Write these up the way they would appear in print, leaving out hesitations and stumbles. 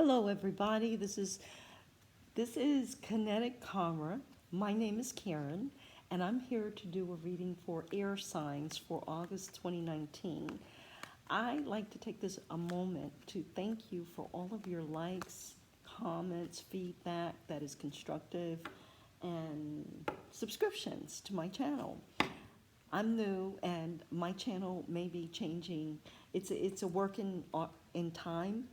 Hello, everybody. This is Kinetic Karma. My name is Karen, and I'm here to do a reading for air signs for August 2019. I'd like to take this a moment to thank you for all of your likes, comments, feedback that is constructive, and subscriptions to my channel. I'm new, and my channel may be changing. It's a work in time.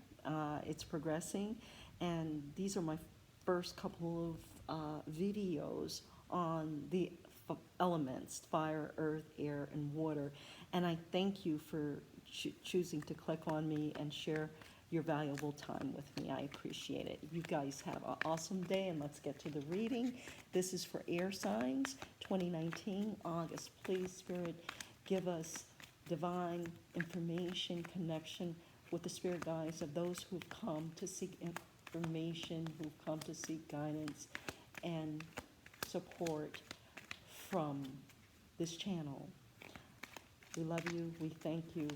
It's progressing, and these are my first couple of videos on the elements: fire, earth, air, and water. And I thank you for choosing to click on me and share your valuable time with me. I appreciate it. You guys have an awesome day, and let's get to the reading. This is for air signs 2019 August. Please, Spirit, give us divine information, connection with the spirit guides of those who've come to seek information, who've come to seek guidance and support from this channel. We love you. We thank you.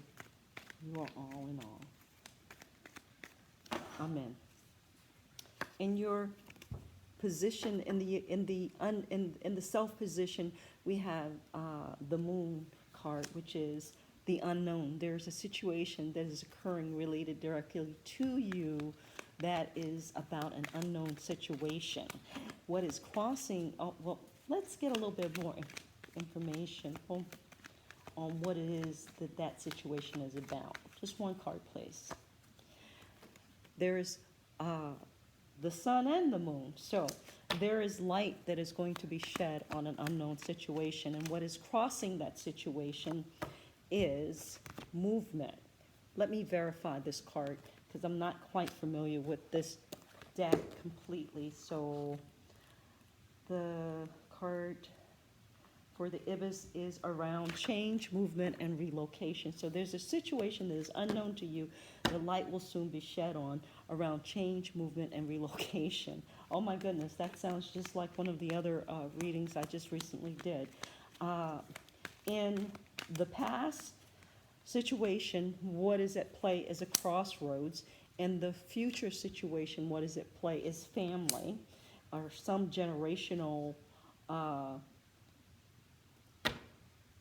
You are all in all. Amen. In your position, in the self position, we have the Moon card, which is the unknown. There's a situation that is occurring related directly to you that is about an unknown situation. What is crossing? Well, let's get a little bit more information on what it is that situation is about. Just one card, please. There's the sun and the moon. So there is light that is going to be shed on an unknown situation. And what is crossing that situation is movement. Let me verify this card because I'm not quite familiar with this deck completely. So the card for the Ibis is around change, movement, and relocation. So there's a situation that is unknown to you. The light will soon be shed on around change, movement, and relocation. Oh my goodness, that sounds just like one of the other readings I just recently did. In the past situation, what is at play is a crossroads. In the future situation, what is at play is family or some generational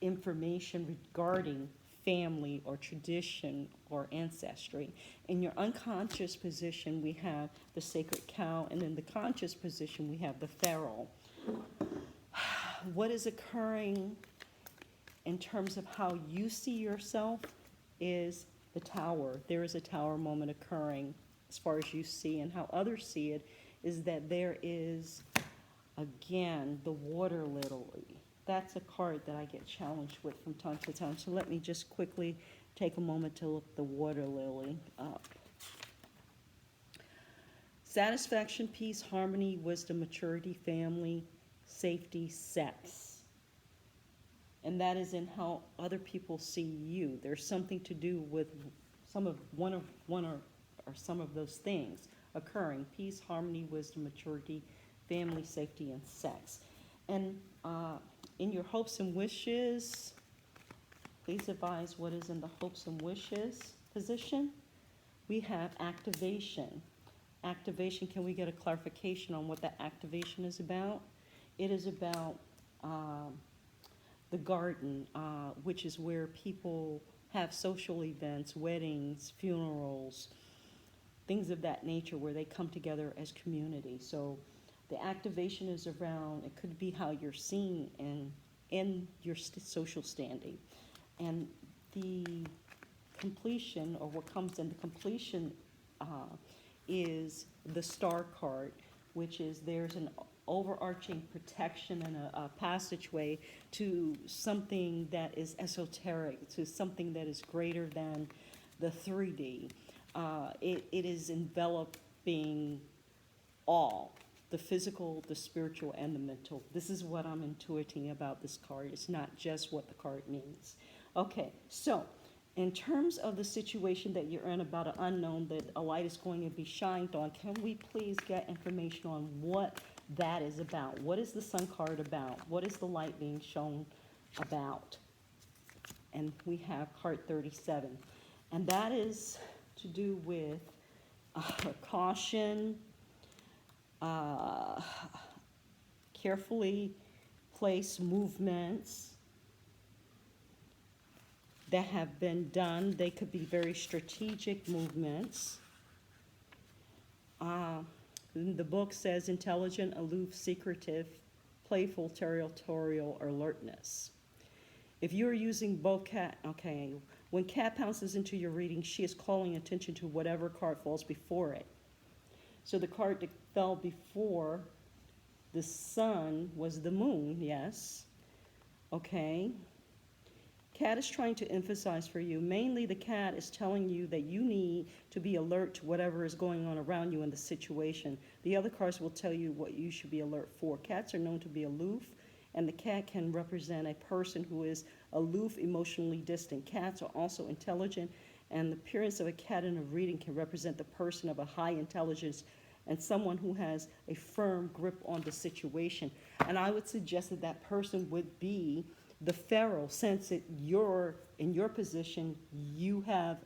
information regarding family or tradition or ancestry. In your unconscious position, we have the sacred cow, and in the conscious position, we have the pharaoh. What is occurring in terms of how you see yourself is the tower. There is a tower moment occurring as far as you see, and how others see it is that there is, again, the water lily. That's a card that I get challenged with from time to time. So let me just quickly take a moment to look the water lily up. Satisfaction, peace, harmony, wisdom, maturity, family, safety, sex. And that is in how other people see you. There's something to do with some of one or some of those things occurring: peace, harmony, wisdom, maturity, family, safety, and sex. And in your hopes and wishes, please advise what is in the hopes and wishes position. We have activation. Activation, can we get a clarification on what that activation is about? It is about the garden, which is where people have social events, weddings, funerals, things of that nature, where they come together as community. So the activation is around, it could be how you're seen in your social standing. And the completion, or what comes in the completion, is the star card, which is there's an overarching protection and a passageway to something that is esoteric, to something that is greater than the 3D. It is enveloping all: the physical, the spiritual, and the mental. This is what I'm intuiting about this card. It's not just what the card means. Okay, so in terms of the situation that you're in about an unknown that a light is going to be shined on, can we please get information on what that is about? What is the sun card about? What is the light being shown about? And we have card 37. And that is to do with Caution, uh, carefully place movements that have been done. They could be very strategic movements. The book says intelligent, aloof, secretive, playful, territorial alertness. If you're using both cat, okay, when cat pounces into your reading, she is calling attention to whatever card falls before it. So the card that fell before the sun was the moon, yes. Okay. Cat is trying to emphasize for you, mainly the cat is telling you that you need to be alert to whatever is going on around you in the situation. The other cards will tell you what you should be alert for. Cats are known to be aloof, and the cat can represent a person who is aloof, emotionally distant. Cats are also intelligent, and the appearance of a cat in a reading can represent the person of a high intelligence and someone who has a firm grip on the situation. And I would suggest that that person would be the pharaoh, since you're in your position, you have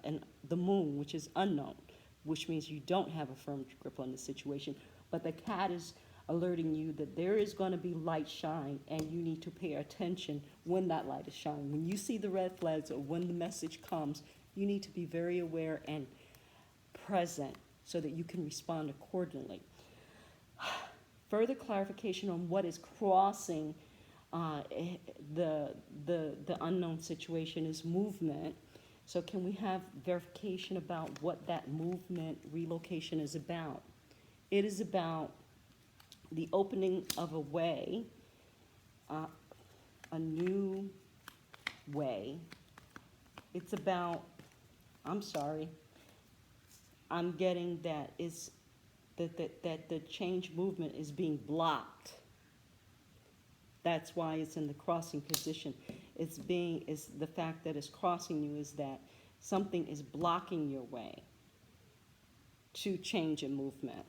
the moon, which is unknown, which means you don't have a firm grip on the situation. But the cat is alerting you that there is going to be light shine, and you need to pay attention when that light is shining. When you see the red flags or when the message comes, you need to be very aware and present so that you can respond accordingly. Further clarification on what is crossing the unknown situation is movement. So can we have verification about what that movement relocation is about? It is about the opening of a way, a new way. It's about, I'm getting that the change movement is being blocked. That's why it's in the crossing position. Is the fact that it's crossing you is that something is blocking your way to change a movement.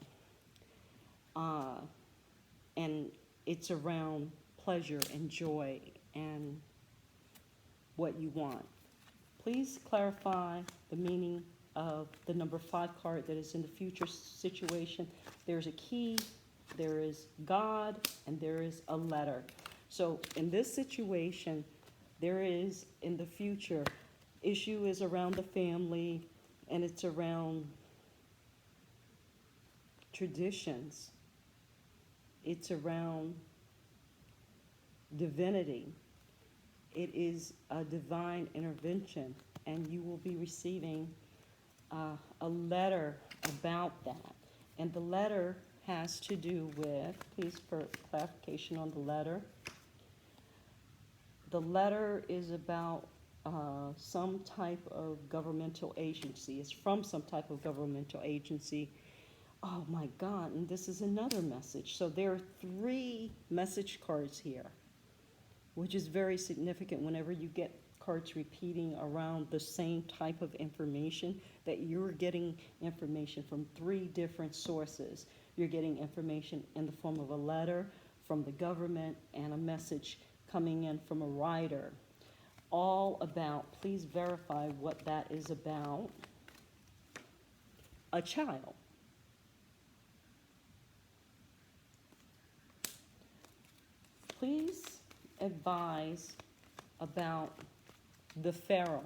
And it's around pleasure and joy and what you want. Please clarify the meaning of the number 5 card that is in the future situation. There's a key, there is God, and there is a letter. So in this situation, there is, in the future, issue is around the family, and it's around traditions. It's around divinity. It is a divine intervention, and you will be receiving a letter about that. And the letter has to do with, please for clarification on the letter. The letter is about some type of governmental agency. It's from some type of governmental agency. Oh my God, and this is another message. So there are 3 message cards here, which is very significant whenever you get cards repeating around the same type of information, that you're getting information from 3 different sources. You're getting information in the form of a letter from the government and a message coming in from a writer. All about, please verify what that is about. A child. Please advise about the pharaoh,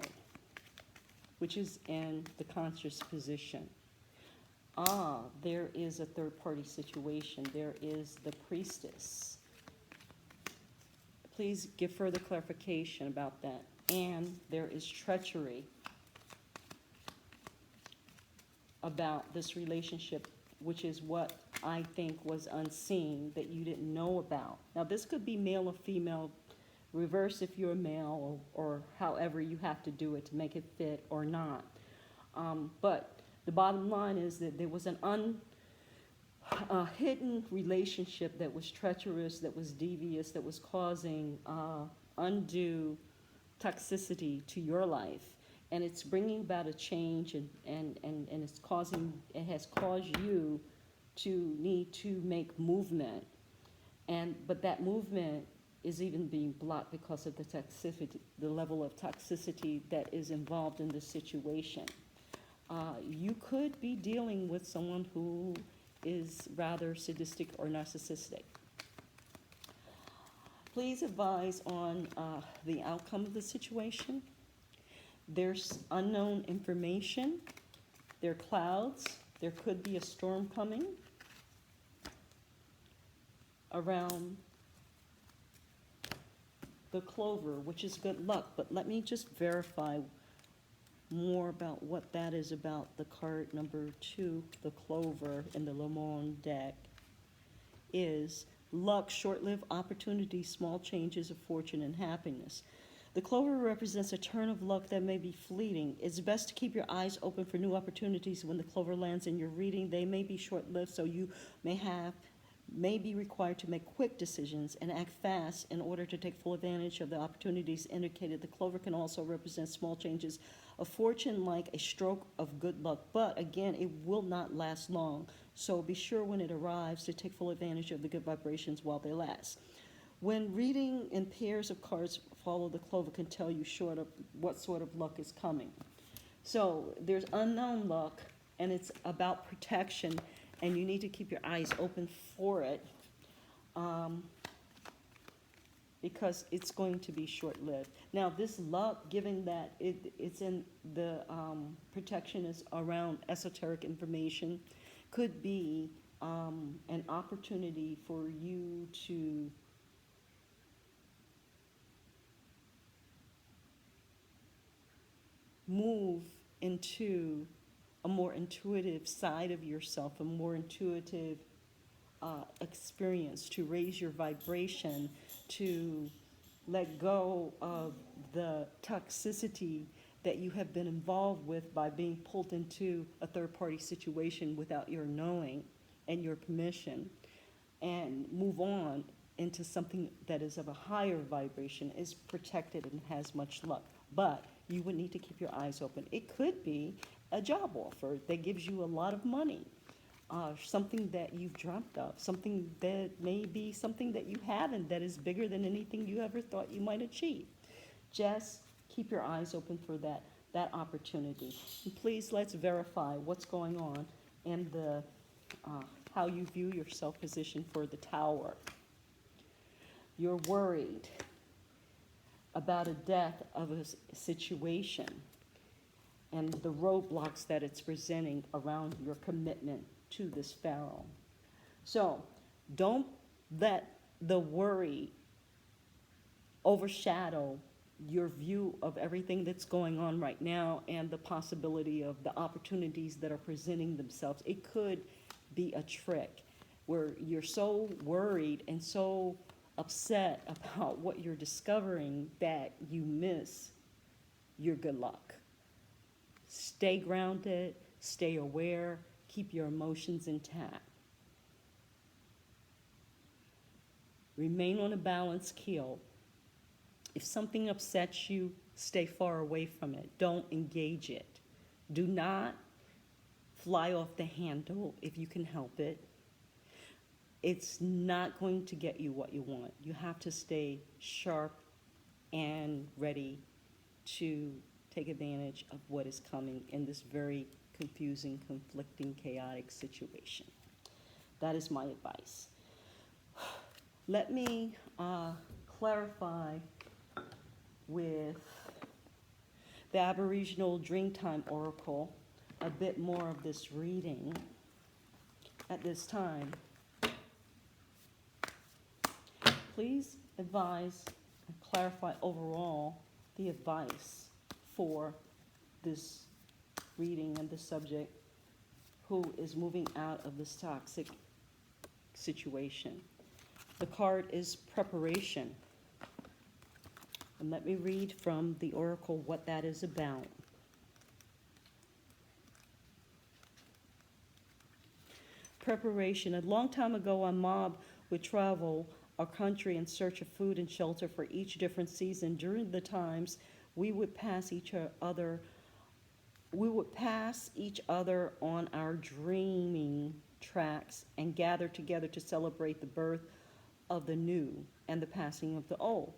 which is in the conscious position. There is a third-party situation. There is the priestess. Please give further clarification about that. And there is treachery about this relationship, which is what I think was unseen that you didn't know about. Now, this could be male or female, reverse if you're a male, or however you have to do it to make it fit or not. But the bottom line is that there was an hidden relationship that was treacherous, that was devious, that was causing undue toxicity to your life. And it's bringing about a change, and it has caused you to need to make movement. But that movement is even being blocked because of the toxicity, the level of toxicity that is involved in this situation. You could be dealing with someone who is rather sadistic or narcissistic. Please advise on the outcome of the situation. There's unknown information. There are clouds. There could be a storm coming around the clover, which is good luck. But let me just verify more about what that is about. The card number 2, the clover in the Le Monde deck, is luck, short-lived opportunities, small changes of fortune and happiness. The clover represents a turn of luck that may be fleeting. It's best to keep your eyes open for new opportunities when the clover lands in your reading. They may be short-lived, so you may be required to make quick decisions and act fast in order to take full advantage of the opportunities indicated. The clover can also represent small changes of fortune, like a stroke of good luck, but again, it will not last long. So be sure when it arrives to take full advantage of the good vibrations while they last. When reading in pairs of cards follow the clover can tell you short of what sort of luck is coming. So there's unknown luck, and it's about protection, and you need to keep your eyes open for it, because it's going to be short-lived. Now, this luck, given that it's in the protection is around esoteric information, could be an opportunity for you to move into a more intuitive side of yourself, a more intuitive experience, to raise your vibration, to let go of the toxicity that you have been involved with by being pulled into a third-party situation without your knowing and your permission, and move on into something that is of a higher vibration, is protected and has much luck. But you would need to keep your eyes open. It could be a job offer that gives you a lot of money, something that you've dreamt of, something that may be something that you haven't, that is bigger than anything you ever thought you might achieve. Just keep your eyes open for that opportunity. And please, let's verify what's going on and how you view your self-position for the Tower. You're worried about a death of a situation and the roadblocks that it's presenting around your commitment to this pharaoh. So don't let the worry overshadow your view of everything that's going on right now and the possibility of the opportunities that are presenting themselves. It could be a trick where you're so worried and so upset about what you're discovering that you miss your good luck. Stay grounded, stay aware, keep your emotions intact. Remain on a balanced keel. If something upsets you, stay far away from it. Don't engage it. Do not fly off the handle if you can help it. It's not going to get you what you want. You have to stay sharp and ready to take advantage of what is coming in this very confusing, conflicting, chaotic situation. That is my advice. Let me clarify with the Aboriginal Dreamtime Oracle a bit more of this reading at this time. Please advise and clarify overall the advice for this reading and the subject who is moving out of this toxic situation. The card is preparation. And let me read from the oracle what that is about. Preparation. A long time ago, a mob would travel our country in search of food and shelter for each different season. During the times, we would pass each other on our dreaming tracks and gather together to celebrate the birth of the new and the passing of the old.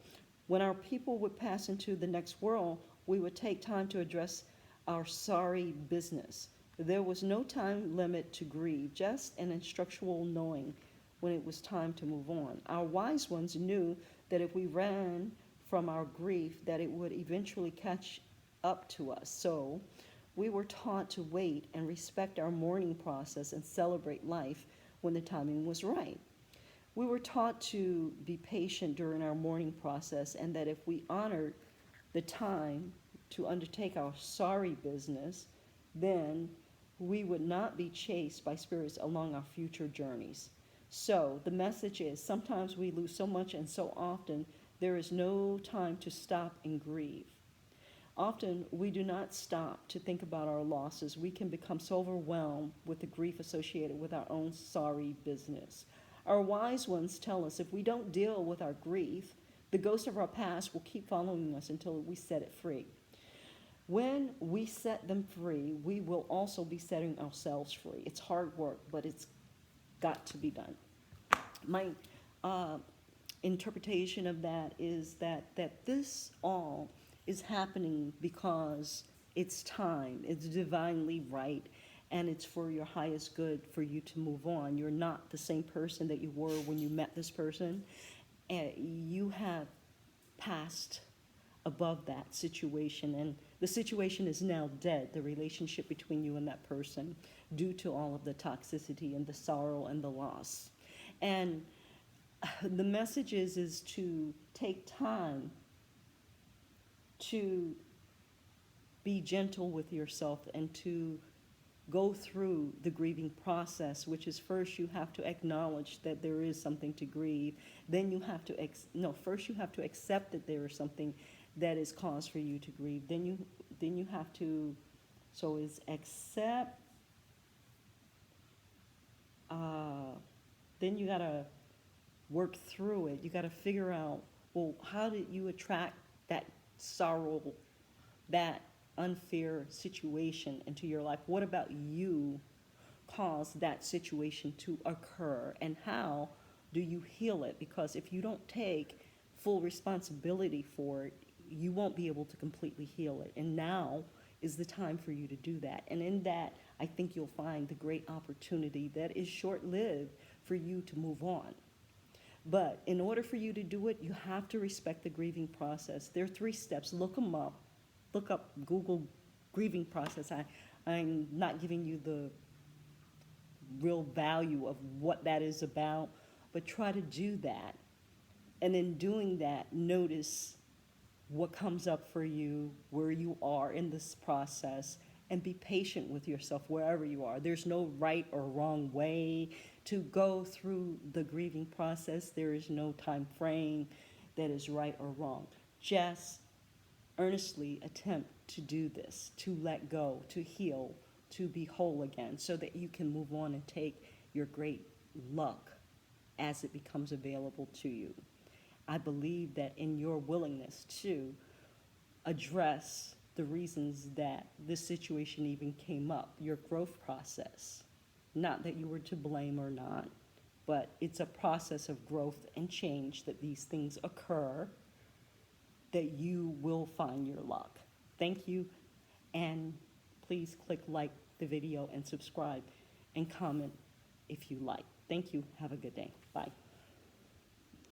When our people would pass into the next world, we would take time to address our sorry business. There was no time limit to grieve, just an instructional knowing when it was time to move on. Our wise ones knew that if we ran from our grief, that it would eventually catch up to us. So we were taught to wait and respect our mourning process and celebrate life when the timing was right. We were taught to be patient during our mourning process, and that if we honored the time to undertake our sorry business, then we would not be chased by spirits along our future journeys. So the message is, sometimes we lose so much and so often there is no time to stop and grieve. Often we do not stop to think about our losses. We can become so overwhelmed with the grief associated with our own sorry business. Our wise ones tell us if we don't deal with our grief, the ghost of our past will keep following us until we set it free. When we set them free, we will also be setting ourselves free. It's hard work, but it's got to be done. My interpretation of that is that this all is happening because it's time, it's divinely right, and it's for your highest good for you to move on. You're not the same person that you were when you met this person. You have passed above that situation, and the situation is now dead, the relationship between you and that person, due to all of the toxicity and the sorrow and the loss. And the message is to take time to be gentle with yourself and to go through the grieving process, which is, first you have to acknowledge that there is something to grieve. Then you have to first you have to accept that there is something that is cause for you to grieve. Then you have to, so is accept. Then you gotta work through it. You gotta figure out, well, how did you attract that sorrow, that unfair situation into your life? What about you caused that situation to occur, and how do you heal it? Because if you don't take full responsibility for it, you won't be able to completely heal it. And now is the time for you to do that. And in that, I think you'll find the great opportunity that is short-lived for you to move on. But in order for you to do it, you have to respect the grieving process. There are 3 steps. Look them up. Look up Google grieving process. I'm not giving you the real value of what that is about, but try to do that. And in doing that, notice what comes up for you, where you are in this process, and be patient with yourself wherever you are. There's no right or wrong way to go through the grieving process. There is no time frame that is right or wrong. Just earnestly attempt to do this, to let go, to heal, to be whole again, so that you can move on and take your great luck as it becomes available to you. I believe that in your willingness to address the reasons that this situation even came up, your growth process, not that you were to blame or not, but it's a process of growth and change that these things occur, that you will find your luck. Thank you, and please click like the video and subscribe and comment if you like. Thank you. Have a good day. Bye.